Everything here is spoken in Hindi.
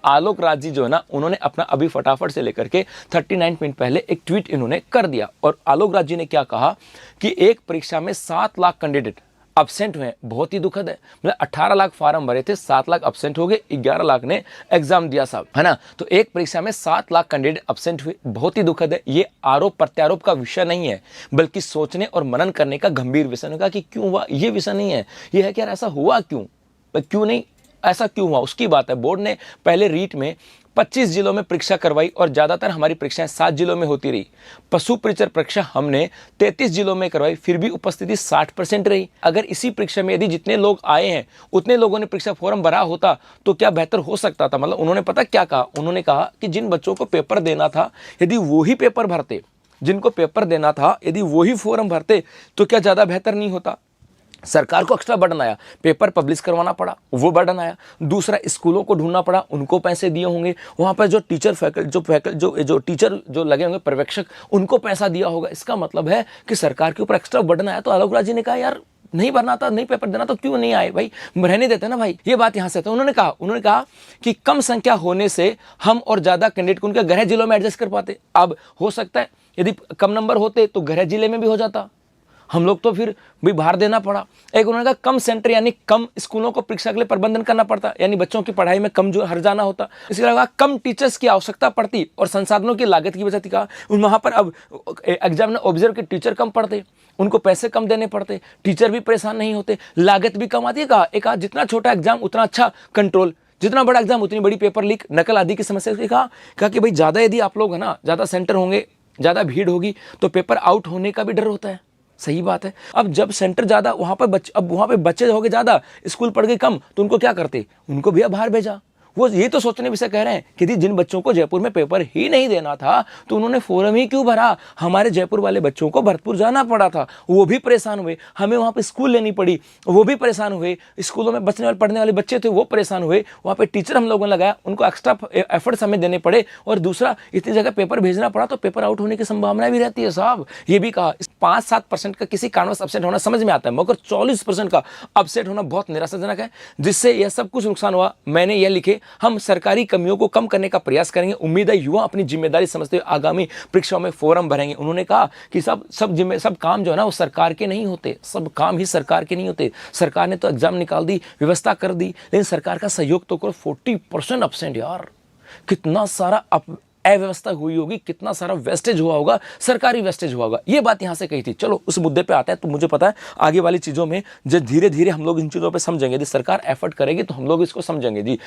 आलोक राज जी जो है ना, उन्होंने अपना अभी फटाफट से लेकर के 39 मिनट पहले एक ट्वीट इन्होंने कर दिया। और आलोक राज जी ने क्या कहा कि एक परीक्षा में 7 लाख कैंडिडेट अब्सेंट हुए, बहुत ही दुखद है। मतलब 18 लाख फार्म भरे थे, 7 लाख अब्सेंट हो गए, 11 लाख ने एग्जाम दिया साहब, है ना। तो एक परीक्षा में 7 लाख कैंडिडेट अब्सेंट हुए, बहुत ही दुखद है। ये आरोप प्रत्यारोप का विषय नहीं है, बल्कि सोचने और मनन करने का गंभीर विषय होगा कि क्यों हुआ। ये विषय नहीं है, ये है कि यार ऐसा हुआ क्यों, क्यों नहीं, ऐसा क्यों हुआ, उसकी बात है। बोर्ड ने पहले रीट में 25 जिलों में परीक्षा करवाई और ज़्यादातर हमारी परीक्षाएं 7 जिलों में होती रही। पशु परिचर परीक्षा हमने 33 जिलों में करवाई, फिर भी उपस्थिति 60% रही। अगर इसी परीक्षा में यदि जितने लोग आए हैं उतने लोगों ने परीक्षा फॉर्म भरा होता तो क्या बेहतर हो सकता था। मतलब उन्होंने पता क्या कहा, उन्होंने कहा कि जिन बच्चों को पेपर देना था यदि वो ही पेपर भरते, जिनको पेपर देना था यदि वो ही फॉर्म भरते तो क्या ज़्यादा बेहतर नहीं होता। सरकार को एक्स्ट्रा बर्डन आया, पेपर पब्लिश करवाना पड़ा, वो बर्डन आया। दूसरा, स्कूलों को ढूंढना पड़ा, उनको पैसे दिए होंगे। वहाँ पर जो टीचर जो टीचर जो लगे होंगे पर्यवेक्षक, उनको पैसा दिया होगा। इसका मतलब है कि सरकार के ऊपर एक्स्ट्रा बर्डन आया। तो आलोक राज जी ने कहा यार नहीं भरना था, नहीं पेपर देना तो क्यों नहीं आए भाई, रहने देते ना भाई। ये बात यहाँ से तो उन्होंने कहा कि कम संख्या होने से हम और ज़्यादा कैंडिडेट को उनके गृह जिलों में एडजस्ट कर पाते। अब हो सकता है यदि कम नंबर होते तो गृह जिले में भी हो जाता, हम लोग तो फिर भी बाहर देना पड़ा। एक उन्होंने कहा कम सेंटर यानी कम स्कूलों को परीक्षा के लिए प्रबंधन करना पड़ता, यानी बच्चों की पढ़ाई में कम जो हर जाना होता। इसके अलावा कम टीचर्स की आवश्यकता पड़ती और संसाधनों की लागत की वजह से कहा वहाँ पर अब एग्जाम में ऑब्जर्व के टीचर कम पड़ते, उनको पैसे कम देने पड़ते, टीचर भी परेशान नहीं होते, लागत भी कम आती है। कहा जितना छोटा एग्जाम उतना अच्छा कंट्रोल, जितना बड़ा एग्जाम उतनी बड़ी पेपर लीक नकल आदि की समस्या। कहा कि भाई ज़्यादा यदि आप लोग है ना, ज़्यादा सेंटर होंगे, ज़्यादा भीड़ होगी तो पेपर आउट होने का भी डर होता है। सही बात है। अब जब सेंटर ज़्यादा वहाँ पर बच्चे हो गए ज़्यादा, स्कूल पढ़ गए कम, तो उनको क्या करते, उनको भी बाहर भेजा। वो ये तो सोचने विषय कह रहे हैं कि जिन बच्चों को जयपुर में पेपर ही नहीं देना था तो उन्होंने फॉर्म ही क्यों भरा। हमारे जयपुर वाले बच्चों को भरतपुर जाना पड़ा था, वो भी परेशान हुए, हमें वहाँ पे स्कूल लेनी पड़ी, वो भी परेशान हुए, स्कूलों में बचने वाले पढ़ने वाले बच्चे थे वो परेशान हुए, वहाँ पे टीचर हम लोगों ने लगाया, उनको एक्स्ट्रा एफर्ट्स हमें देने पड़े। और दूसरा, इतनी जगह पेपर भेजना पड़ा तो पेपर आउट होने की संभावना भी रहती है साहब। ये भी कहा 5-7% का किसी कारणवश अपसेट होना समझ में आता है, मगर 40% का अपसेट होना बहुत निराशाजनक है, जिससे यह सब कुछ नुकसान हुआ। मैंने यह लिखे, हम सरकारी कमियों को कम करने का प्रयास करेंगे, उम्मीद है युवा अपनी जिम्मेदारी समझते हुए आगामी परीक्षाओं में फॉर्म भरेंगे। उन्होंने कहा कि सब काम जो है ना वो सरकार के नहीं होते, सब काम ही सरकार के नहीं होते। सरकार ने तो एग्जाम निकाल दी, व्यवस्था कर दी, लेकिन सरकार का सहयोग तो करो। 40% अपसेंट यार, कितना सारा अव्यवस्था हुई होगी, कितना सारा वेस्टेज हुआ होगा, सरकारी वेस्टेज हुआ होगा। ये बात यहां से कही थी। चलो उस मुद्दे पे आता है। तो मुझे पता है आगे वाली चीजों में जब धीरे धीरे हम लोग इन चीजों पे समझेंगे, यदि सरकार एफर्ट करेगी तो हम लोग इसको समझेंगे जी।